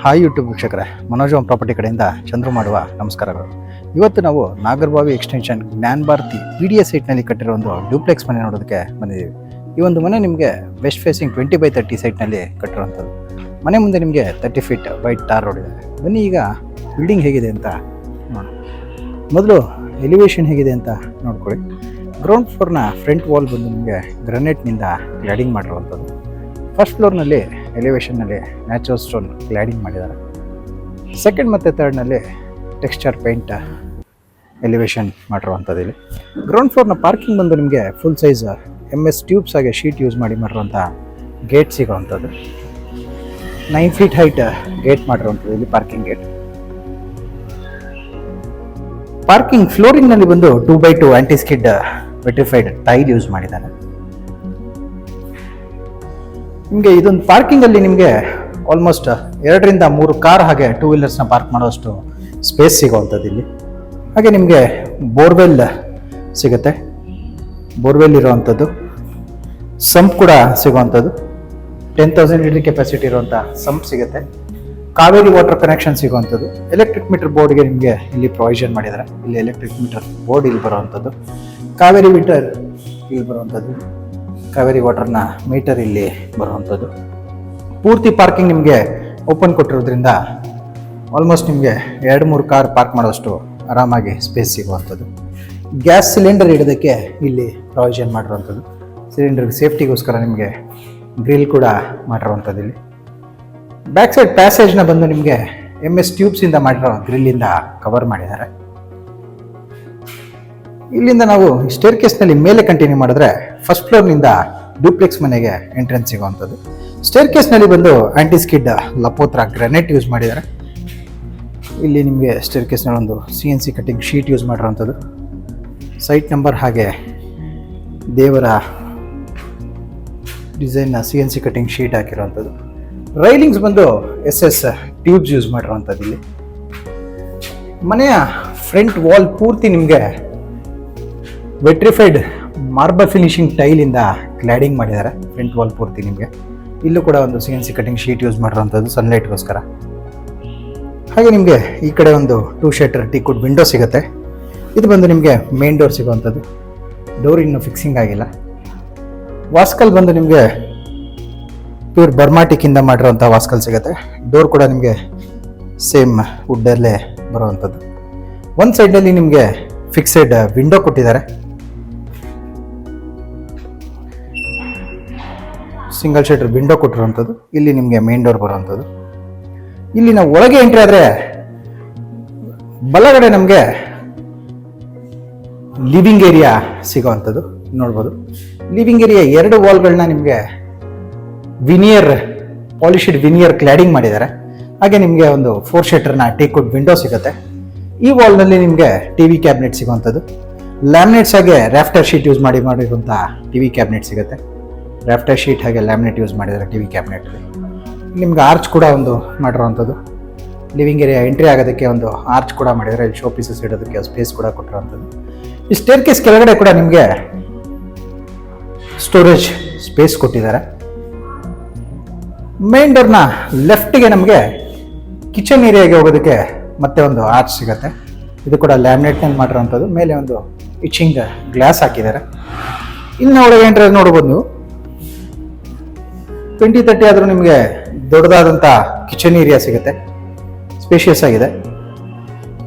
Hi YouTube ವೀಕ್ಷಕರೇ, Manoj property ಕಡೆಯಿಂದ ಚಂದ್ರು ಮಾಡುವ ನಮಸ್ಕಾರಗಳು. ಇವತ್ತು ನಾವು ನಾಗರಬಾವಿ ಎಕ್ಸ್ಟೆನ್ಷನ್ ಜ್ಞಾನ ಭಾರತಿ PDA ಸೈಟ್ನಲ್ಲಿ ಕಟ್ಟಿರೋ ಒಂದು ಡ್ಯೂಪ್ಲೆಕ್ಸ್ ಮನೆ ನೋಡೋದಕ್ಕೆ ಬಂದಿದ್ದೀವಿ. ಈ ಒಂದು ಮನೆ ನಿಮಗೆ ವೆಸ್ಟ್ ಫೇಸಿಂಗ್ 20x30 ಸೈಟ್ನಲ್ಲಿ ಕಟ್ಟಿರುವಂಥದ್ದು. ಮನೆ ಮುಂದೆ ನಿಮಗೆ 30 ಫೀಟ್ ವೈಟ್ ಟಾರ್ ರೋಡ್ ಇದೆ. ಬನ್ನಿ ಈಗ ಬಿಲ್ಡಿಂಗ್ ಹೇಗಿದೆ ಅಂತ ನೋಡಿ. ಮೊದಲು ಎಲಿವೇಶನ್ ಹೇಗಿದೆ ಅಂತ ನೋಡ್ಕೊಳ್ಳಿ. ಗ್ರೌಂಡ್ ಫ್ಲೋರ್ನ ಫ್ರಂಟ್ ವಾಲ್ ಬಂದು ನಿಮಗೆ ಗ್ರನೇಟ್ನಿಂದ ಕ್ಲಾಡಿಂಗ್ ಮಾಡಿರುವಂಥದ್ದು. ಫಸ್ಟ್ ಫ್ಲೋರ್ನಲ್ಲಿ ಎಲಿವೇಶನ್ನಲ್ಲಿ ನ್ಯಾಚುರಲ್ ಸ್ಟೋನ್ ಕ್ಲಾಡಿಂಗ್ ಮಾಡಿದ್ದಾರೆ. ಸೆಕೆಂಡ್ ಮತ್ತು ಥರ್ಡ್ನಲ್ಲಿ ಟೆಕ್ಸ್ಚರ್ ಪೇಂಟ್ ಎಲಿವೇಶನ್ ಮಾಡಿರುವಂಥದ್ದು. ಇಲ್ಲಿ ಗ್ರೌಂಡ್ ಫ್ಲೋರ್ನ ಪಾರ್ಕಿಂಗ್ ಬಂದು ನಿಮಗೆ ಫುಲ್ ಸೈಜ್ MS ಟ್ಯೂಬ್ಸ್ ಆಗಿ ಶೀಟ್ ಯೂಸ್ ಮಾಡಿರುವಂಥ ಗೇಟ್ ಸಿಗೋವಂಥದ್ದು. 9 ಫೀಟ್ ಹೈಟ್ ಗೇಟ್ ಮಾಡಿರುವಂಥದ್ದು. ಇಲ್ಲಿ ಪಾರ್ಕಿಂಗ್ ಗೇಟ್. ಪಾರ್ಕಿಂಗ್ ಫ್ಲೋರಿಂಗ್ನಲ್ಲಿ ಬಂದು 2x2 anti skid vitrified tile use ಮಾಡಿದ್ದಾರೆ. ನಿಮಗೆ ಇದೊಂದು ಪಾರ್ಕಿಂಗಲ್ಲಿ ನಿಮಗೆ ಆಲ್ಮೋಸ್ಟ್ 2 ರಿಂದ 3 ಕಾರ್ ಹಾಗೆ 2 ವೀಲರ್ಸ್ನ ಪಾರ್ಕ್ ಮಾಡೋಷ್ಟು ಸ್ಪೇಸ್ ಸಿಗೋವಂಥದ್ದು ಇಲ್ಲಿ. ಹಾಗೆ ನಿಮಗೆ ಬೋರ್ವೆಲ್ ಸಿಗುತ್ತೆ. ಬೋರ್ವೆಲ್ ಇರೋವಂಥದ್ದು. ಸಂಪ್ ಕೂಡ ಸಿಗೋವಂಥದ್ದು. 10,000 ಲೀಟರ್ ಕೆಪಾಸಿಟಿ ಇರುವಂಥ ಸಂಪ್ ಸಿಗುತ್ತೆ. ಕಾವೇರಿ ವಾಟರ್ ಕನೆಕ್ಷನ್ ಸಿಗುವಂಥದ್ದು. ಎಲೆಕ್ಟ್ರಿಕ್ ಮೀಟರ್ ಬೋರ್ಡ್ಗೆ ನಿಮಗೆ ಇಲ್ಲಿ ಪ್ರೊವಿಷನ್ ಮಾಡಿದ್ದಾರೆ. ಇಲ್ಲಿ ಎಲೆಕ್ಟ್ರಿಕ್ ಮೀಟರ್ ಬೋರ್ಡ್ ಇಲ್ಲಿ ಬರುವಂಥದ್ದು. ಕಾವೇರಿ ಮೀಟರ್ ಇಲ್ಲಿ ಬರುವಂಥದ್ದು. ಕಾವೇರಿ ವಾಟರ್ನ ಮೀಟರ್ ಇಲ್ಲಿ ಬರುವಂಥದ್ದು. ಪೂರ್ತಿ ಪಾರ್ಕಿಂಗ್ ನಿಮಗೆ ಓಪನ್ ಕೊಟ್ಟಿರೋದ್ರಿಂದ ಆಲ್ಮೋಸ್ಟ್ ನಿಮಗೆ 2-3 ಕಾರ್ ಪಾರ್ಕ್ ಮಾಡೋಷ್ಟು ಆರಾಮಾಗಿ ಸ್ಪೇಸ್ ಸಿಗುವಂಥದ್ದು. ಗ್ಯಾಸ್ ಸಿಲಿಂಡರ್ ಇಡೋದಕ್ಕೆ ಇಲ್ಲಿ ಪ್ರೊವಿಷನ್ ಮಾಡಿರುವಂಥದ್ದು. ಸಿಲಿಂಡರ್ಗೆ ಸೇಫ್ಟಿಗೋಸ್ಕರ ನಿಮಗೆ ಗ್ರಿಲ್ ಕೂಡ ಮಾಡಿರುವಂಥದ್ದು. ಇಲ್ಲಿ ಬ್ಯಾಕ್ ಸೈಡ್ ಪ್ಯಾಸೇಜ್ನ ಬಂದು ನಿಮಗೆ MS ಟ್ಯೂಬ್ಸಿಂದ ಮಾಡಿರೋ ಗ್ರಿಲ್ಲಿಂದ ಕವರ್ ಮಾಡಿದ್ದಾರೆ. ಇಲ್ಲಿಂದ ನಾವು ಸ್ಟೇರ್ ಕೇಸ್ನಲ್ಲಿ ಮೇಲೆ ಕಂಟಿನ್ಯೂ ಮಾಡಿದ್ರೆ ಫಸ್ಟ್ ಫ್ಲೋರ್ನಿಂದ ಡ್ಯೂಪ್ಲೆಕ್ಸ್ ಮನೆಗೆ ಎಂಟ್ರೆನ್ಸ್ ಸಿಗುವಂಥದ್ದು. ಸ್ಟೇರ್ ಕೇಸ್ನಲ್ಲಿ ಬಂದು ಆಂಟಿ ಸ್ಕಿಡ್ ಲಪೋತ್ರ ಗ್ರಾನೈಟ್ ಯೂಸ್ ಮಾಡಿದ್ದಾರೆ. ಇಲ್ಲಿ ನಿಮಗೆ ಸ್ಟೇರ್ ಕೇಸ್ನಲ್ಲಿ ಒಂದು CNC ಕಟ್ಟಿಂಗ್ ಶೀಟ್ ಯೂಸ್ ಮಾಡಿರೋವಂಥದ್ದು. ಸೈಟ್ ನಂಬರ್ ಹಾಗೆ ದೇವರ ಡಿಸೈನ್ನ CNC ಕಟ್ಟಿಂಗ್ ಶೀಟ್ ಹಾಕಿರೋವಂಥದ್ದು. ರೈಲಿಂಗ್ಸ್ ಬಂದು SS ಟ್ಯೂಬ್ಸ್ ಯೂಸ್ ಮಾಡಿರೋವಂಥದ್ದು. ಇಲ್ಲಿ ಮನೆಯ ಫ್ರಂಟ್ ವಾಲ್ ಪೂರ್ತಿ ನಿಮಗೆ ವೆಟ್ರಿಫೈಡ್ ಮಾರ್ಬಲ್ ಫಿನಿಶಿಂಗ್ ಟೈಲಿಂದ ಕ್ಲಾಡಿಂಗ್ ಮಾಡಿದ್ದಾರೆ. ಫ್ರಂಟ್ ವಾಲ್ ಪೂರ್ತಿ ನಿಮಗೆ ಇಲ್ಲೂ ಕೂಡ ಒಂದು CNC ಕಟ್ಟಿಂಗ್ ಶೀಟ್ ಯೂಸ್ ಮಾಡಿರೋವಂಥದ್ದು ಸನ್ಲೈಟ್ಗೋಸ್ಕರ. ಹಾಗೆ ನಿಮಗೆ ಈ ಕಡೆ ಒಂದು 2 ಶಟರ್ ಟೀಕುಡ್ ವಿಂಡೋ ಸಿಗುತ್ತೆ. ಇದು ಬಂದು ನಿಮಗೆ ಮೇನ್ ಡೋರ್ ಸಿಗುವಂಥದ್ದು. ಡೋರ್ ಇನ್ನೂ ಫಿಕ್ಸಿಂಗ್ ಆಗಿಲ್ಲ. ವಾಸ್ಕಲ್ ಬಂದು ನಿಮಗೆ ಪ್ಯೂರ್ ಬರ್ಮಾಟಿಕ್ಕಿಂದ ಮಾಡಿರೋವಂಥ ವಾಸ್ಕಲ್ ಸಿಗುತ್ತೆ. ಡೋರ್ ಕೂಡ ನಿಮಗೆ ಸೇಮ್ ವುಡ್ಡಲ್ಲೇ ಬರುವಂಥದ್ದು. ಒಂದು ಸೈಡ್ನಲ್ಲಿ ನಿಮಗೆ ಫಿಕ್ಸೆಡ್ ವಿಂಡೋ ಕೊಟ್ಟಿದ್ದಾರೆ. ಸಿಂಗಲ್ ಶಟರ್ ವಿಂಡೋ ಕೊಟ್ಟಿರುವಂಥದ್ದು. ಇಲ್ಲಿ ನಿಮಗೆ ಮೇನ್ ಡೋರ್ ಬರುವಂಥದ್ದು. ಇಲ್ಲಿ ನಾವು ಒಳಗೆ ಎಂಟ್ರಿ ಆದರೆ ಬಲಗಡೆ ನಮಗೆ ಲಿವಿಂಗ್ ಏರಿಯಾ ಸಿಗೋವಂಥದ್ದು ನೋಡ್ಬೋದು. ಲಿವಿಂಗ್ ಏರಿಯಾ 2 ವಾಲ್ಗಳನ್ನ ನಿಮಗೆ ಪಾಲಿಶ್ಡ್ ವಿನಿಯರ್ ಕ್ಲಾಡಿಂಗ್ ಮಾಡಿದ್ದಾರೆ. ಹಾಗೆ ನಿಮಗೆ ಒಂದು 4 ಶಟರ್ನ ಟೀಕುಡ್ ವಿಂಡೋ ಸಿಗುತ್ತೆ. ಈ ವಾಲ್ನಲ್ಲಿ ನಿಮಗೆ TV ಕ್ಯಾಬಿನೆಟ್ ಸಿಗುವಂಥದ್ದು. ಲ್ಯಾಮಿನೇಟ್ಸ್ ಹಾಗೆ ರಾಫ್ಟರ್ ಶೀಟ್ ಯೂಸ್ ಮಾಡಿರುವಂಥ TV ಕ್ಯಾಬಿನೆಟ್ ಸಿಗುತ್ತೆ. ರಾಫ್ಟರ್ ಶೀಟ್ ಹಾಗೆ ಲ್ಯಾಮಿನೇಟ್ ಯೂಸ್ ಮಾಡಿದ್ದಾರೆ TV ಕ್ಯಾಬಿನೆಟ್. ನಿಮ್ಗೆ ಆರ್ಚ್ ಕೂಡ ಒಂದು ಮಾಡಿರೋವಂಥದ್ದು. ಲಿವಿಂಗ್ ಏರಿಯಾ ಎಂಟ್ರಿ ಆಗೋದಕ್ಕೆ ಒಂದು ಆರ್ಚ್ ಕೂಡ ಮಾಡಿದ್ದಾರೆ. ಇಲ್ಲಿ ಶೋ ಪೀಸಸ್ ಇಡೋದಕ್ಕೆ ಸ್ಪೇಸ್ ಕೂಡ ಕೊಟ್ಟಿರೋವಂಥದ್ದು. ಈ ಸ್ಟೇರ್ ಕೇಸ್ ಕೆಳಗಡೆ ಕೂಡ ನಿಮಗೆ ಸ್ಟೋರೇಜ್ ಸ್ಪೇಸ್ ಕೊಟ್ಟಿದ್ದಾರೆ. ಮೇನ್ ಡೋರ್ನ ಲೆಫ್ಟ್ಗೆ ನಮಗೆ ಕಿಚನ್ ಏರಿಯಾಗೆ ಹೋಗೋದಕ್ಕೆ ಮತ್ತೆ ಒಂದು ಆರ್ಚ್ ಸಿಗುತ್ತೆ. ಇದು ಕೂಡ ಲ್ಯಾಮಿನೇಟ್ನಲ್ಲಿ ಮಾಡಿರೋವಂಥದ್ದು. ಮೇಲೆ ಒಂದು ಇಚಿಂಗ್ ಗ್ಲಾಸ್ ಹಾಕಿದ್ದಾರೆ. ಇನ್ನು ಒಳಗೆ ಎಂಟ್ರಿ ನೋಡ್ಬೋದು ನೀವು. 20-30 ಆದರೂ ನಿಮಗೆ ದೊಡ್ಡದಾದಂಥ ಕಿಚನ್ ಏರಿಯಾ ಸಿಗುತ್ತೆ. ಸ್ಪೇಷಿಯಸ್ ಆಗಿದೆ.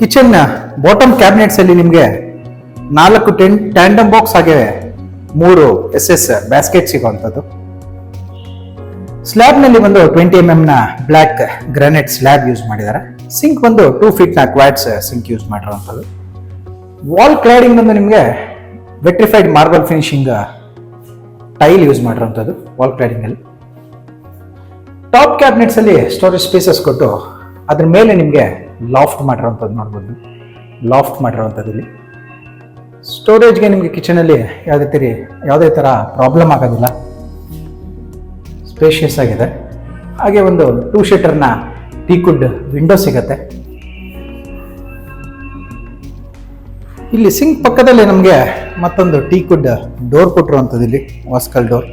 ಕಿಚನ್ನ ಬಾಟಮ್ ಕ್ಯಾಬಿನೆಟ್ಸಲ್ಲಿ ನಿಮಗೆ 4 ಟ್ಯಾಂಡಮ್ ಬಾಕ್ಸ್ ಹಾಗೆ 3 SS ಬ್ಯಾಸ್ಕೆಟ್ ಸಿಗುವಂಥದ್ದು. ಸ್ಲ್ಯಾಬ್ನಲ್ಲಿ ಬಂದು 20 mm black granite slab use ಮಾಡಿದ್ದಾರೆ. ಸಿಂಕ್ ಬಂದು 2 ಫೀಟ್ನ ಕ್ವಾಡ್ಸ್ ಸಿಂಕ್ ಯೂಸ್ ಮಾಡಿರುವಂಥದ್ದು. ವಾಲ್ ಕ್ಲಾಡಿಂಗ್ ಬಂದು ನಿಮಗೆ vitrified marble finishing tile use ಮಾಡಿರುವಂಥದ್ದು ವಾಲ್ ಕ್ಲಾಡಿಂಗಲ್ಲಿ. ಟಾಪ್ ಕ್ಯಾಬಿನೆಟ್ಸಲ್ಲಿ ಸ್ಟೋರೇಜ್ ಸ್ಪೇಸಸ್ ಕೊಟ್ಟು ಅದ್ರ ಮೇಲೆ ನಿಮಗೆ ಲಾಫ್ಟ್ ಮಾಡಿರೋವಂಥದ್ದು ನೋಡ್ಬೋದು. ಲಾಫ್ಟ್ ಮಾಡಿರೋವಂಥದ್ದು ಇಲ್ಲಿ ಸ್ಟೋರೇಜ್ಗೆ ನಿಮಗೆ ಕಿಚನಲ್ಲಿ ಯಾವುದೇ ಥರ ಪ್ರಾಬ್ಲಮ್ ಆಗೋದಿಲ್ಲ. ಸ್ಪೇಷಿಯಸ್ ಆಗಿದೆ. ಹಾಗೆ ಒಂದು 2 ಶಟರ್ನ ಟೀಕುಡ್ ವಿಂಡೋ ಸಿಗುತ್ತೆ. ಇಲ್ಲಿ ಸಿಂಕ್ ಪಕ್ಕದಲ್ಲೇ ನಮಗೆ ಮತ್ತೊಂದು ಟೀಕುಡ್ ಡೋರ್ ಕೊಟ್ಟಿರುವಂಥದ್ದು. ಇಲ್ಲಿ ವಾಸ್ಕಲ್ ಡೋರ್.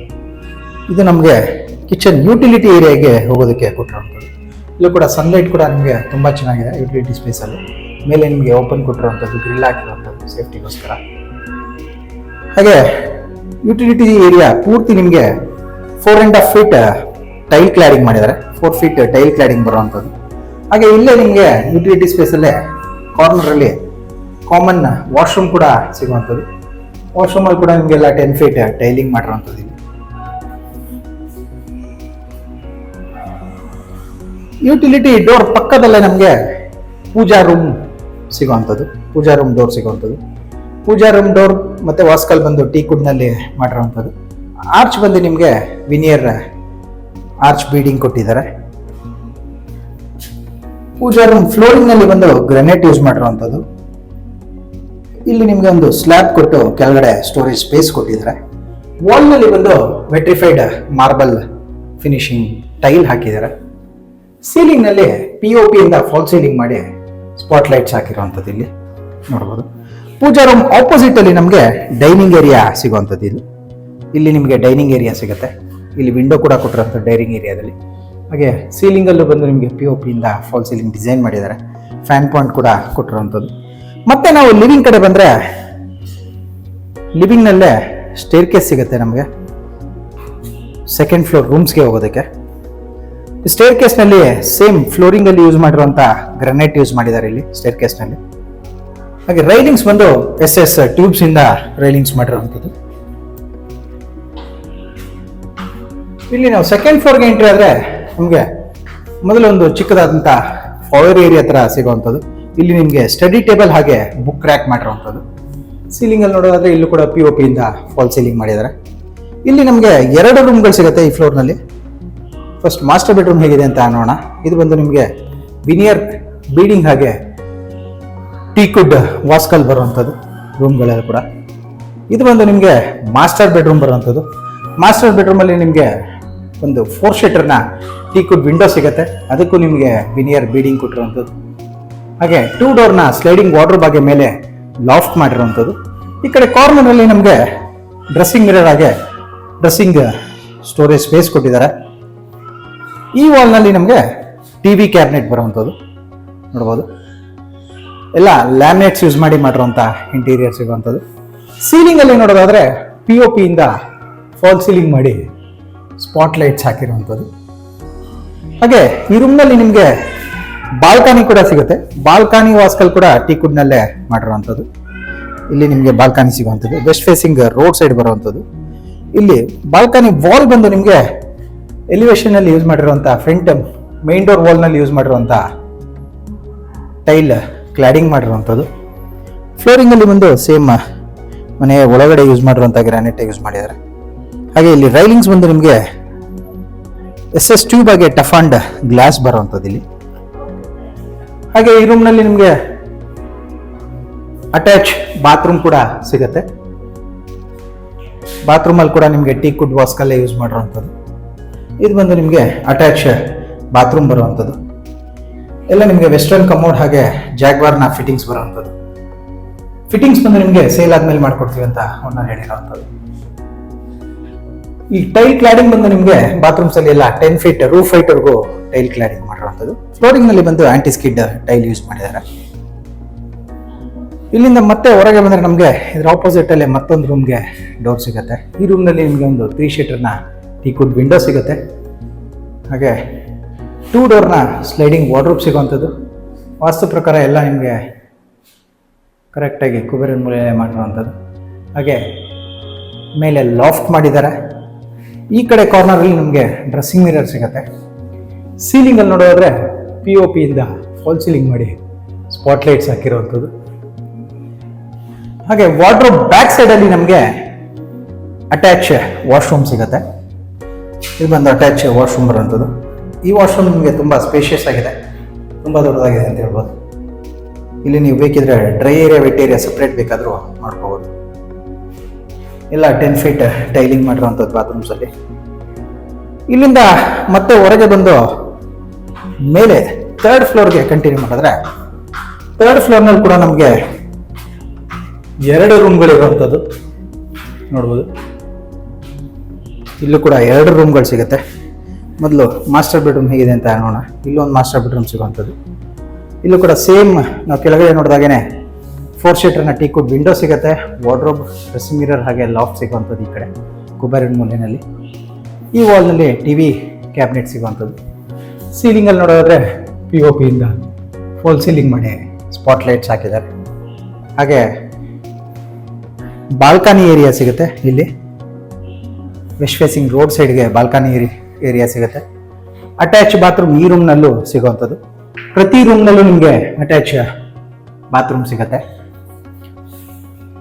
ಇದು ನಮಗೆ ಕಿಚನ್ ಯುಟಿಲಿಟಿ ಏರಿಯಾಗೆ ಹೋಗೋದಕ್ಕೆ ಕೊಟ್ಟಿರುವಂಥದ್ದು. ಇಲ್ಲೂ ಕೂಡ ಸನ್ಲೈಟ್ ಕೂಡ ನಿಮಗೆ ತುಂಬ ಚೆನ್ನಾಗಿದೆ ಯುಟಿಲಿಟಿ ಸ್ಪೇಸಲ್ಲಿ. ಮೇಲೆ ನಿಮಗೆ ಓಪನ್ ಕೊಟ್ಟಿರುವಂಥದ್ದು, ಗ್ರಿಲ್ ಹಾಕಿರುವಂಥದ್ದು ಸೇಫ್ಟಿಗೋಸ್ಕರ. ಹಾಗೆ ಯುಟಿಲಿಟಿ ಏರಿಯಾ ಪೂರ್ತಿ ನಿಮಗೆ 4.5 ಫೀಟ್ ಟೈಲ್ ಕ್ಲಾಡಿಂಗ್ ಮಾಡಿದ್ದಾರೆ, 4 ಫೀಟ್ ಟೈಲ್ ಕ್ಲಾಡಿಂಗ್ ಬರುವಂಥದ್ದು. ಹಾಗೆ ಇಲ್ಲೇ ನಿಮಗೆ ಯುಟಿಲಿಟಿ ಸ್ಪೇಸಲ್ಲೇ ಕಾರ್ನರಲ್ಲಿ ಕಾಮನ್ ವಾಶ್ರೂಮ್ ಕೂಡ ಸಿಗುವಂಥದ್ದು. ವಾಶ್ರೂಮಲ್ಲಿ ಕೂಡ ನಿಮಗೆಲ್ಲ 10 ಫೀಟ್ ಟೈಲಿಂಗ್ ಮಾಡಿರುವಂಥದ್ದು. ಯುಟಿಲಿಟಿ ಡೋರ್ ಪಕ್ಕದಲ್ಲೇ ನಮಗೆ ಪೂಜಾ ರೂಮ್ ಸಿಗುವಂಥದ್ದು, ಪೂಜಾ ರೂಮ್ ಡೋರ್ ಸಿಗುವಂಥದ್ದು. ಪೂಜಾ ರೂಮ್ ಡೋರ್ ಮತ್ತು ವಾಸ್ಕಲ್ ಬಂದು ಟೀಕುಡ್ನಲ್ಲಿ ಮಾಡಿರುವಂಥದ್ದು. ಆರ್ಚ್ ಬಂದು ನಿಮಗೆ ವಿನಿಯರ್ ಆರ್ಚ್ ಬೀಡಿಂಗ್ ಕೊಟ್ಟಿದ್ದಾರೆ. ಪೂಜಾ ರೂಮ್ ಫ್ಲೋರಿಂಗ್ನಲ್ಲಿ ಬಂದು ಗ್ರಾನೈಟ್ ಯೂಸ್ ಮಾಡಿರುವಂಥದ್ದು. ಇಲ್ಲಿ ನಿಮಗೆ ಒಂದು ಸ್ಲ್ಯಾಬ್ ಕೊಟ್ಟು ಕೆಳಗಡೆ ಸ್ಟೋರೇಜ್ ಸ್ಪೇಸ್ ಕೊಟ್ಟಿದ್ದಾರೆ. ವಾಲ್ನಲ್ಲಿ ಬಂದು ವೆಟ್ರಿಫೈಡ್ ಮಾರ್ಬಲ್ ಫಿನಿಶಿಂಗ್ ಟೈಲ್ ಹಾಕಿದ್ದಾರೆ. ಸೀಲಿಂಗ್ನಲ್ಲಿ POP ಇಂದ ಫಾಲ್ ಸೀಲಿಂಗ್ ಮಾಡಿ ಸ್ಪಾಟ್ ಲೈಟ್ಸ್ ಹಾಕಿರುವಂಥದ್ದು ಇಲ್ಲಿ ನೋಡ್ಬೋದು. ಪೂಜಾ ರೂಮ್ ಆಪೋಸಿಟ್ ಅಲ್ಲಿ ನಮಗೆ ಡೈನಿಂಗ್ ಏರಿಯಾ ಸಿಗುವಂಥದ್ದು. ಇಲ್ಲಿ ನಿಮಗೆ ಡೈನಿಂಗ್ ಏರಿಯಾ ಸಿಗುತ್ತೆ. ಇಲ್ಲಿ ವಿಂಡೋ ಕೂಡ ಕೊಟ್ಟಿರುವಂಥ ಡೈನಿಂಗ್ ಏರಿಯಾದಲ್ಲಿ. ಹಾಗೆ ಸೀಲಿಂಗಲ್ಲೂ ಬಂದು ನಿಮಗೆ POP ಇಂದ ಫಾಲ್ ಸೀಲಿಂಗ್ ಡಿಸೈನ್ ಮಾಡಿದ್ದಾರೆ. ಫ್ಯಾನ್ ಪಾಯಿಂಟ್ ಕೂಡ ಕೊಟ್ಟಿರುವಂಥದ್ದು. ಮತ್ತೆ ನಾವು ಲಿವಿಂಗ್ ಕಡೆ ಬಂದರೆ ಲಿವಿಂಗ್ನಲ್ಲೇ ಸ್ಟೇರ್ ಕೇಸ್ ಸಿಗುತ್ತೆ ನಮಗೆ ಸೆಕೆಂಡ್ ಫ್ಲೋರ್ ರೂಮ್ಸ್ಗೆ ಹೋಗೋದಕ್ಕೆ. ಸ್ಟೇರ್ ಕೇಸ್ನಲ್ಲಿ ಸೇಮ್ ಫ್ಲೋರಿಂಗಲ್ಲಿ ಯೂಸ್ ಮಾಡಿರುವಂಥ ಗ್ರಾನೈಟ್ ಯೂಸ್ ಮಾಡಿದ್ದಾರೆ ಇಲ್ಲಿ ಸ್ಟೇರ್ ಕೇಸ್ನಲ್ಲಿ. ಹಾಗೆ ರೈಲಿಂಗ್ಸ್ ಬಂದು SS ಟ್ಯೂಬ್ಸ್ ಇಂದ ರೈಲಿಂಗ್ಸ್ ಮಾಡಿರುವಂಥದ್ದು. ಇಲ್ಲಿ ನಾವು ಸೆಕೆಂಡ್ ಫ್ಲೋರ್ಗೆ ಎಂಟ್ರಿ ಆದರೆ ನಮಗೆ ಮೊದಲು ಒಂದು ಚಿಕ್ಕದಾದಂಥ ಫಾಯರ್ ಏರಿಯಾ ಥರ ಸಿಗುವಂಥದ್ದು. ಇಲ್ಲಿ ನಿಮಗೆ ಸ್ಟಡಿ ಟೇಬಲ್ ಹಾಗೆ ಬುಕ್ ರ್ಯಾಕ್ ಮಾಡಿರುವಂಥದ್ದು. ಸೀಲಿಂಗಲ್ಲಿ ನೋಡೋದಾದ್ರೆ ಇಲ್ಲೂ ಕೂಡ POP ಇಂದ ಫಾಲ್ ಸೀಲಿಂಗ್ ಮಾಡಿದ್ದಾರೆ. ಇಲ್ಲಿ ನಮಗೆ 2 ರೂಮ್ಗಳು ಸಿಗುತ್ತೆ ಈ ಫ್ಲೋರ್ನಲ್ಲಿ. ಫಸ್ಟ್ ಮಾಸ್ಟರ್ ಬೆಡ್ರೂಮ್ ಹೇಗಿದೆ ಅಂತ ನೋಡೋಣ. ಇದು ಬಂದು ನಿಮಗೆ ವಿನಿಯರ್ ಬೀಡಿಂಗ್ ಹಾಗೆ ಟೀಕುಡ್ ವಾಸ್ಕಲ್ ಬರುವಂಥದ್ದು ರೂಮ್ಗಳೆಲ್ಲ ಕೂಡ. ಇದು ಬಂದು ನಿಮಗೆ ಮಾಸ್ಟರ್ ಬೆಡ್ರೂಮ್ ಬರುವಂಥದ್ದು. ಮಾಸ್ಟರ್ ಬೆಡ್ರೂಮಲ್ಲಿ ನಿಮಗೆ ಒಂದು 4 ಶೀಟರ್ನ ಟೀಕುಡ್ ವಿಂಡೋ ಸಿಗುತ್ತೆ. ಅದಕ್ಕೂ ನಿಮಗೆ ವಿನಿಯರ್ ಬೀಡಿಂಗ್ ಕೊಟ್ಟಿರುವಂಥದ್ದು. ಹಾಗೆ 2 ಡೋರ್ನ ಸ್ಲೈಡಿಂಗ್ ವಾರ್ಡ್ರೋಬ್ ಬಗ್ಗೆ ಮೇಲೆ ಲಾಫ್ಟ್ ಮಾಡಿರುವಂಥದ್ದು. ಈ ಕಡೆ ಕಾರ್ನರ್ನಲ್ಲಿ ನಮಗೆ ಡ್ರೆಸ್ಸಿಂಗ್ ಮಿರರ್ ಹಾಗೆ ಡ್ರೆಸ್ಸಿಂಗ್ ಸ್ಟೋರೇಜ್ ಸ್ಪೇಸ್ ಕೊಟ್ಟಿದ್ದಾರೆ. ಈ ವಾಲ್ನಲ್ಲಿ ನಮಗೆ TV ಕ್ಯಾಬಿನೆಟ್ ಬರುವಂಥದ್ದು ನೋಡ್ಬೋದು. ಎಲ್ಲ ಲ್ಯಾಮಿನೇಟ್ಸ್ ಯೂಸ್ ಮಾಡಿ ಮಾಡಿರುವಂಥ ಇಂಟೀರಿಯರ್ ಸಿಗುವಂಥದ್ದು. ಸೀಲಿಂಗಲ್ಲಿ ನೋಡೋದಾದ್ರೆ POP ಇಂದ ಫಾಲ್ ಸೀಲಿಂಗ್ ಮಾಡಿ ಸ್ಪಾಟ್ ಲೈಟ್ಸ್ ಹಾಕಿರುವಂಥದ್ದು. ಹಾಗೆ ಈ ರೂಮ್ನಲ್ಲಿ ನಿಮಗೆ ಬಾಲ್ಕನಿ ಕೂಡ ಸಿಗುತ್ತೆ. ಬಾಲ್ಕನಿ ವಾಸ್ಕಲ್ ಕೂಡ ಟೀಕುಡ್ನಲ್ಲೇ ಮಾಡಿರುವಂಥದ್ದು. ಇಲ್ಲಿ ನಿಮಗೆ ಬಾಲ್ಕನಿ ಸಿಗುವಂಥದ್ದು ವೆಸ್ಟ್ ಫೇಸಿಂಗ್ ರೋಡ್ ಸೈಡ್ ಬರುವಂಥದ್ದು. ಇಲ್ಲಿ ಬಾಲ್ಕನಿ ವಾಲ್ ಬಂದು ನಿಮಗೆ ಎಲಿವೇಶನ್ ಅಲ್ಲಿ ಯೂಸ್ ಮಾಡಿರುವಂಥ ಫ್ರಂಟ್ ಮೈನ್ ಡೋರ್ ವಾಲ್ನಲ್ಲಿ ಯೂಸ್ ಮಾಡಿರುವಂಥ ಟೈಲ್ ಕ್ಲಾಡಿಂಗ್ ಮಾಡಿರುವಂಥದ್ದು. ಫ್ಲೋರಿಂಗಲ್ಲಿ ಬಂದು ಸೇಮ್ ಮನೆಯ ಒಳಗಡೆ ಯೂಸ್ ಮಾಡಿರುವಂಥ ಗ್ರಾನೈಟ್ ಯೂಸ್ ಮಾಡಿದ್ದಾರೆ. ಹಾಗೆ ಇಲ್ಲಿ ರೈಲಿಂಗ್ಸ್ ಬಂದು ನಿಮಗೆ SS ಟ್ಯೂಬ್ ಹಾಗೆ ಟಫ್ ಅಂಡ್ ಗ್ಲಾಸ್ ಬರುವಂಥದ್ದು ಇಲ್ಲಿ. ಹಾಗೆ ಈ ರೂಮ್ನಲ್ಲಿ ನಿಮಗೆ ಅಟ್ಯಾಚ್ ಬಾತ್ರೂಮ್ ಕೂಡ ಸಿಗುತ್ತೆ. ಬಾತ್ರೂಮಲ್ಲಿ ಕೂಡ ನಿಮಗೆ ಟೀಕುಡ್ ವಾಸ್ಕಲ್ಲೇ ಯೂಸ್ ಮಾಡಿರುವಂಥದ್ದು. ಇದು ಬಂದು ನಿಮಗೆ ಅಟ್ಯಾಚ್ ಬಾತ್ರೂಮ್ ಬರುವಂಥದ್ದು. ಎಲ್ಲ ನಿಮಗೆ ವೆಸ್ಟರ್ನ್ ಕಮೋಡ್ ಹಾಗೆ ಜಾಗ್ವಾರ್ನ ಫಿಟ್ಟಿಂಗ್ಸ್ ಬರುವಂಥದ್ದು. ಫಿಟ್ಟಿಂಗ್ಸ್ ಬಂದು ನಿಮಗೆ ಸೇಲ್ ಆದ್ಮೇಲೆ ಮಾಡ್ಕೊಡ್ತೀವಿ ಅಂತ ಓನರ್ ಹೇಳಿರುವಂಥದ್ದು. ಈ ಟೈಲ್ ಕ್ಲಾಡಿಂಗ್ ಬಂದು ನಿಮಗೆ ಬಾತ್ರೂಮ್ಸ್ ಅಲ್ಲಿ ಎಲ್ಲ 10 ಫೀಟ್ ರೂಫ್ ಹೈಟ್ವರೆಗೂ ಟೈಲ್ ಕ್ಲಾಡಿಂಗ್ ಮಾಡಿರುವಂಥದ್ದು. ಫ್ಲೋರಿಂಗ್ ನಲ್ಲಿ ಬಂದು ಆಂಟಿ ಸ್ಕಿಡ್ ಟೈಲ್ ಯೂಸ್ ಮಾಡಿದ್ದಾರೆ. ಇಲ್ಲಿಂದ ಮತ್ತೆ ಹೊರಗೆ ಬಂದರೆ ನಮಗೆ ಇದ್ರ ಆಪೋಸಿಟ್ ಅಲ್ಲಿ ಮತ್ತೊಂದು ರೂಮ್ಗೆ ಡೋರ್ ಸಿಗುತ್ತೆ. ಈ ರೂಮ್ನಲ್ಲಿ ನಿಮಗೆ ಒಂದು 3 ಶೀಟರ್ನ ಟೀಕುಡ್ ವಿಂಡೋ ಸಿಗುತ್ತೆ. ಹಾಗೆ 2 ಡೋರ್ನ ಸ್ಲೈಡಿಂಗ್ ವಾರ್ಡ್ರೋಬ್ ಸಿಗುವಂಥದ್ದು. ವಾಸ್ತು ಪ್ರಕಾರ ಎಲ್ಲ ನಿಮಗೆ ಕರೆಕ್ಟಾಗಿ ಕುಬೇರನ ಮೂಲೆ ಮಾಡಿರುವಂಥದ್ದು. ಹಾಗೆ ಮೇಲೆ ಲಾಫ್ಟ್ ಮಾಡಿದ್ದಾರೆ. ಈ ಕಡೆ ಕಾರ್ನರಲ್ಲಿ ನಮಗೆ ಡ್ರೆಸ್ಸಿಂಗ್ ಮಿರರ್ ಸಿಗುತ್ತೆ. ಸೀಲಿಂಗಲ್ಲಿ ನೋಡೋದಾದ್ರೆ POP ಇಂದ ಫಾಲ್ ಸೀಲಿಂಗ್ ಮಾಡಿ ಸ್ಪಾಟ್ ಲೈಟ್ಸ್ ಹಾಕಿರುವಂಥದ್ದು. ಹಾಗೆ ವಾರ್ಡ್ರೋಬ್ ಬ್ಯಾಕ್ ಸೈಡಲ್ಲಿ ನಮಗೆ ಅಟ್ಯಾಚ್ ವಾಶ್ರೂಮ್ ಸಿಗುತ್ತೆ. ಇದು ಬಂದು ಅಟ್ಯಾಚ್ ವಾಶ್ರೂಮ್ ಬರುವಂಥದ್ದು. ಈ ವಾಶ್ರೂಮ್ ನಿಮಗೆ ತುಂಬ ಸ್ಪೇಷಿಯಸ್ ಆಗಿದೆ, ತುಂಬ ದೊಡ್ಡದಾಗಿದೆ ಅಂತ ಹೇಳ್ಬೋದು. ಇಲ್ಲಿ ನೀವು ಬೇಕಿದ್ರೆ dry area wet area separate ಬೇಕಾದರೂ ಮಾಡ್ಕೋಬೋದು. ಎಲ್ಲ 10 ಫೀಟ್ ಟೈಲಿಂಗ್ ಮಾಡಿರುವಂಥದ್ದು ಬಾತ್ರೂಮ್ಸಲ್ಲಿ. ಇಲ್ಲಿಂದ ಮತ್ತೆ ಹೊರಗೆ ಬಂದು ಮೇಲೆ 3rd ಫ್ಲೋರ್ಗೆ ಕಂಟಿನ್ಯೂ ಮಾಡಿದ್ರೆ 3rd ಫ್ಲೋರ್ನಲ್ಲಿ ಕೂಡ ನಮಗೆ 2 ರೂಮ್ಗಳಿರುವಂಥದ್ದು ನೋಡ್ಬೋದು. ಇಲ್ಲೂ ಕೂಡ 2 ರೂಮ್ಗಳು ಸಿಗುತ್ತೆ. ಮೊದಲು ಮಾಸ್ಟರ್ ಬೆಡ್ರೂಮ್ ಹೇಗಿದೆ ಅಂತ ನೋಡೋಣ. ಇಲ್ಲೊಂದು ಮಾಸ್ಟರ್ ಬೆಡ್ರೂಮ್ ಸಿಗುವಂಥದ್ದು. ಇಲ್ಲೂ ಕೂಡ ಸೇಮ್ ನಾವು ಕೆಳಗಡೆ ನೋಡಿದಾಗೇ 4 ಸೀಟರ್ನ ಟೀಕುಡ್ ವಿಂಡೋ ಸಿಗುತ್ತೆ, ವಾರ್ಡ್ರೋಬ್, ಡ್ರೆಸ್ಸಿಂಗ್ ಮಿರರ್ ಹಾಗೆ ಲಾಫ್ಟ್ ಸಿಗುವಂಥದ್ದು ಈ ಕಡೆ ಕುಬೇರಿನ ಮೂಲೆಯಲ್ಲಿ. ಈ ವಾಲ್ನಲ್ಲಿ ಟಿವಿ ಕ್ಯಾಬಿನೆಟ್ ಸಿಗುವಂಥದ್ದು. ಸೀಲಿಂಗಲ್ಲಿ ನೋಡೋದಾದ್ರೆ POP ಇಂದ ಫಾಲ್ ಸೀಲಿಂಗ್ ಮಾಡಿ ಸ್ಪಾಟ್ ಲೈಟ್ಸ್ ಹಾಕಿದ್ದಾರೆ. ಹಾಗೆ ಬಾಲ್ಕನಿ ಏರಿಯಾ ಸಿಗುತ್ತೆ. ಇಲ್ಲಿ ವೆಸ್ಟ್ ಫೇಸಿಂಗ್ ರೋಡ್ ಸೈಡ್ಗೆ ಬಾಲ್ಕನಿ ಏರಿಯಾ ಸಿಗುತ್ತೆ. ಅಟ್ಯಾಚ್ ಬಾತ್ರೂಮ್ ಈ ರೂಮ್ನಲ್ಲೂ ಸಿಗುವಂಥದ್ದು. ಪ್ರತಿ ರೂಮ್ನಲ್ಲೂ ನಿಮಗೆ ಅಟ್ಯಾಚ್ ಬಾತ್ರೂಮ್ ಸಿಗುತ್ತೆ.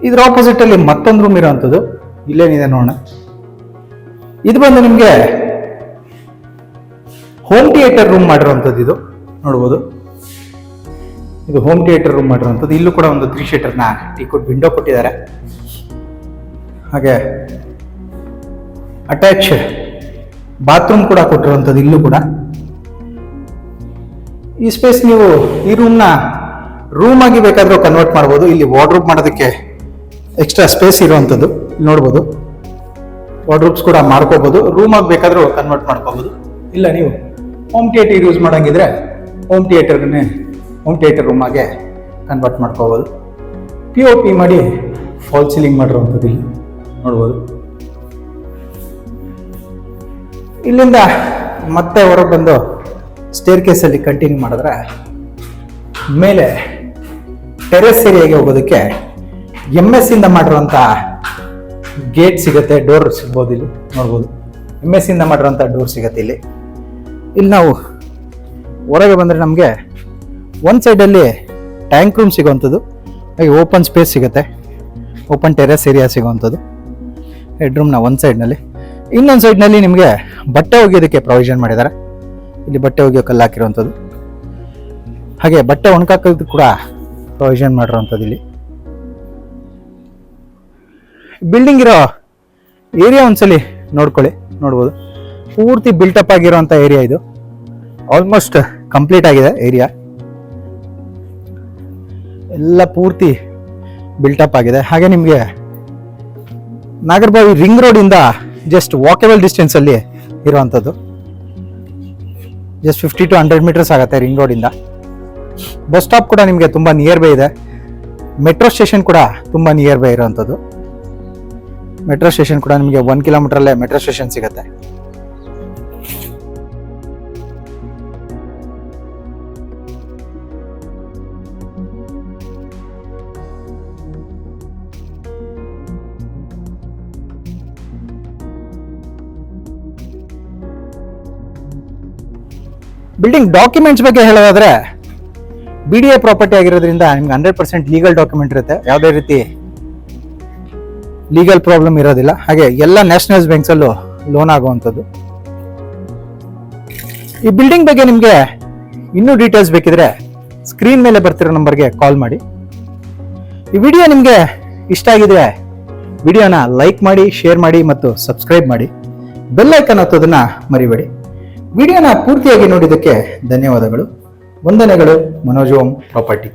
ಇದ್ರ ಆಪೋಸಿಟ್ ಅಲ್ಲಿ ಮತ್ತೊಂದು ರೂಮ್ ಇರುವಂಥದ್ದು. ಇಲ್ಲೇನಿದೆ ನೋಡೋಣ. ಇದು ಬಂದು ನಿಮಗೆ ಹೋಮ್ ಥಿಯೇಟರ್ ರೂಮ್ ಮಾಡಿರುವಂಥದ್ದು. ಇದು ನೋಡ್ಬೋದು, ಇದು ಹೋಮ್ ಥಿಯೇಟರ್ ರೂಮ್ ಮಾಡಿರುವಂಥದ್ದು. ಇಲ್ಲೂ ಕೂಡ ಒಂದು 3 ಸೀಟರ್ನ ಟೀಕುಡ್ ವಿಂಡೋ ಕೊಟ್ಟಿದ್ದಾರೆ. ಹಾಗೆ ಅಟ್ಯಾಚ್ ಬಾತ್ರೂಮ್ ಕೂಡ ಕೊಟ್ಟಿರುವಂಥದ್ದು. ಇಲ್ಲೂ ಕೂಡ ಈ ಸ್ಪೇಸ್ ನೀವು ಈ ರೂಮ್ನ ರೂಮ್ ಆಗಿ ಬೇಕಾದರೂ ಕನ್ವರ್ಟ್ ಮಾಡ್ಬೋದು. ಇಲ್ಲಿ ವಾರ್ಡ್ರೋಬ್ ಮಾಡೋದಕ್ಕೆ ಎಕ್ಸ್ಟ್ರಾ ಸ್ಪೇಸ್ ಇರುವಂಥದ್ದು ನೋಡ್ಬೋದು. ವಾರ್ಡ್ರೋಬ್ಸ್ ಕೂಡ ಮಾಡ್ಕೋಬಹುದು. ರೂಮ್ ಆಗಿ ಬೇಕಾದರೂ ಕನ್ವರ್ಟ್ ಮಾಡ್ಕೋಬಹುದು. ಇಲ್ಲ ನೀವು ಹೋಮ್ ಥಿಯೇಟರ್ ಯೂಸ್ ಮಾಡಂಗಿದ್ರೆ ಹೋಮ್ ಥಿಯೇಟರ್ ರೂಮ್ ಆಗಿ ಕನ್ವರ್ಟ್ ಮಾಡ್ಕೋಬಹುದು. POP ಮಾಡಿ ಫಾಲ್ ಸೀಲಿಂಗ್ ಮಾಡಿರುವಂಥದ್ದು ಇಲ್ಲಿ ನೋಡ್ಬೋದು. ಇಲ್ಲಿಂದ ಮತ್ತೆ ಹೊರಗೆ ಬಂದು ಸ್ಟೇರ್ ಕೇಸಲ್ಲಿ ಕಂಟಿನ್ಯೂ ಮಾಡಿದ್ರೆ ಮೇಲೆ ಟೆರೆಸ್ ಏರಿಯಾಗೆ ಹೋಗೋದಕ್ಕೆ MS ಇಂದ ಮಾಡಿರುವಂಥ ಗೇಟ್ ಸಿಗುತ್ತೆ, ಡೋರ್ ಸಿಗ್ಬೋದು. ಇಲ್ಲಿ ನೋಡ್ಬೋದು, MS ಇಂದ ಮಾಡಿರುವಂಥ ಡೋರ್ ಸಿಗುತ್ತೆ. ಇಲ್ಲಿ ನಾವು ಹೊರಗೆ ಬಂದರೆ ನಮಗೆ ಒಂದು ಸೈಡಲ್ಲಿ ಟ್ಯಾಂಕ್ ರೂಮ್ ಸಿಗುವಂಥದ್ದು, ಹಾಗೆ ಓಪನ್ ಸ್ಪೇಸ್ ಸಿಗುತ್ತೆ, ಓಪನ್ ಟೆರೆಸ್ ಏರಿಯಾ ಸಿಗುವಂಥದ್ದು ಹೆಡ್ರೂಮ್ನ ಒಂದು ಸೈಡ್ನಲ್ಲಿ. ಇನ್ನೊಂದು ಸೈಡ್ನಲ್ಲಿ ನಿಮಗೆ ಬಟ್ಟೆ ಒಗೆಯೋದಕ್ಕೆ ಪ್ರೊವಿಷನ್ ಮಾಡಿದ್ದಾರೆ. ಇಲ್ಲಿ ಬಟ್ಟೆ ಒಗೆಯೋ ಕಲ್ಲು ಹಾಕಿರುವಂಥದ್ದು, ಹಾಗೆ ಬಟ್ಟೆ ಒಣಗಾಕೋದಕ್ಕೆ ಕೂಡ ಪ್ರೊವಿಷನ್ ಮಾಡಿರುವಂಥದ್ದು. ಇಲ್ಲಿ ಬಿಲ್ಡಿಂಗ್ ಇರೋ ಏರಿಯಾ ಒಂದ್ಸಲಿ ನೋಡ್ಕೊಳ್ಳಿ, ನೋಡ್ಬೋದು. ಪೂರ್ತಿ ಬಿಲ್ಟಪ್ ಆಗಿರುವಂಥ ಏರಿಯಾ ಇದು. ಆಲ್ಮೋಸ್ಟ್ ಕಂಪ್ಲೀಟ್ ಆಗಿದೆ ಏರಿಯಾ ಎಲ್ಲ, ಪೂರ್ತಿ ಬಿಲ್ಟಪ್ ಆಗಿದೆ. ಹಾಗೆ ನಿಮಗೆ ನಾಗರಬಾವಿ ರಿಂಗ್ ರೋಡ್ ಇಂದ ಜಸ್ಟ್ ವಾಕೇಬಲ್ ಡಿಸ್ಟೆನ್ಸ್ ಅಲ್ಲಿ ಇರುವಂಥದ್ದು. ಜಸ್ಟ್ 50 to 100 ಮೀಟರ್ಸ್ ಆಗುತ್ತೆ ರಿಂಗ್ ರೋಡ್ ಇಂದ. ಬಸ್ ಸ್ಟಾಪ್ ಕೂಡ ನಿಮಗೆ ತುಂಬಾ ನಿಯರ್ ಬೈ ಇದೆ. ಮೆಟ್ರೋ ಸ್ಟೇಷನ್ ಕೂಡ ತುಂಬಾ ನಿಯರ್ ಬೈ ಇರುವಂಥದ್ದು. ಮೆಟ್ರೋ ಸ್ಟೇಷನ್ ಕೂಡ ನಿಮಗೆ 1 ಕಿಲೋಮೀಟರ್ ಅಲ್ಲೇ ಮೆಟ್ರೋ ಸ್ಟೇಷನ್ ಸಿಗುತ್ತೆ. ಬಿಲ್ಡಿಂಗ್ ಡಾಕ್ಯುಮೆಂಟ್ಸ್ ಬಗ್ಗೆ ಹೇಳೋದಾದ್ರೆ BDA ಪ್ರಾಪರ್ಟಿ ಆಗಿರೋದ್ರಿಂದ ನಿಮ್ಗೆ 100% ಲೀಗಲ್ ಡಾಕ್ಯುಮೆಂಟ್ ಇರುತ್ತೆ. ಯಾವುದೇ ರೀತಿ ಲೀಗಲ್ ಪ್ರಾಬ್ಲಮ್ ಇರೋದಿಲ್ಲ. ಹಾಗೆ ಎಲ್ಲ ನ್ಯಾಷನಲೈಸ್ ಬ್ಯಾಂಕ್ಸ್ ಅಲ್ಲೂ ಲೋನ್ ಆಗುವಂಥದ್ದು. ಈ ಬಿಲ್ಡಿಂಗ್ ಬಗ್ಗೆ ನಿಮಗೆ ಇನ್ನೂ ಡೀಟೇಲ್ಸ್ ಬೇಕಿದ್ರೆ ಸ್ಕ್ರೀನ್ ಮೇಲೆ ಬರ್ತಿರೋ ನಂಬರ್ಗೆ ಕಾಲ್ ಮಾಡಿ. ಈ ವಿಡಿಯೋ ನಿಮಗೆ ಇಷ್ಟ ಆಗಿದ್ರೆ ವಿಡಿಯೋನ ಲೈಕ್ ಮಾಡಿ, ಶೇರ್ ಮಾಡಿ ಮತ್ತು ಸಬ್ಸ್ಕ್ರೈಬ್ ಮಾಡಿ. ಬೆಲ್ ಐಕಾನ್ ಒತ್ತೋದನ್ನ ಮರಿಬೇಡಿ. ವಿಡಿಯೋನ ಪೂರ್ತಿಯಾಗಿ ನೋಡಿದ್ದಕ್ಕೆ ಧನ್ಯವಾದಗಳು. ವಂದನೆಗಳು. ಮನೋಜ್ ಓಂ ಪ್ರಾಪರ್ಟಿ.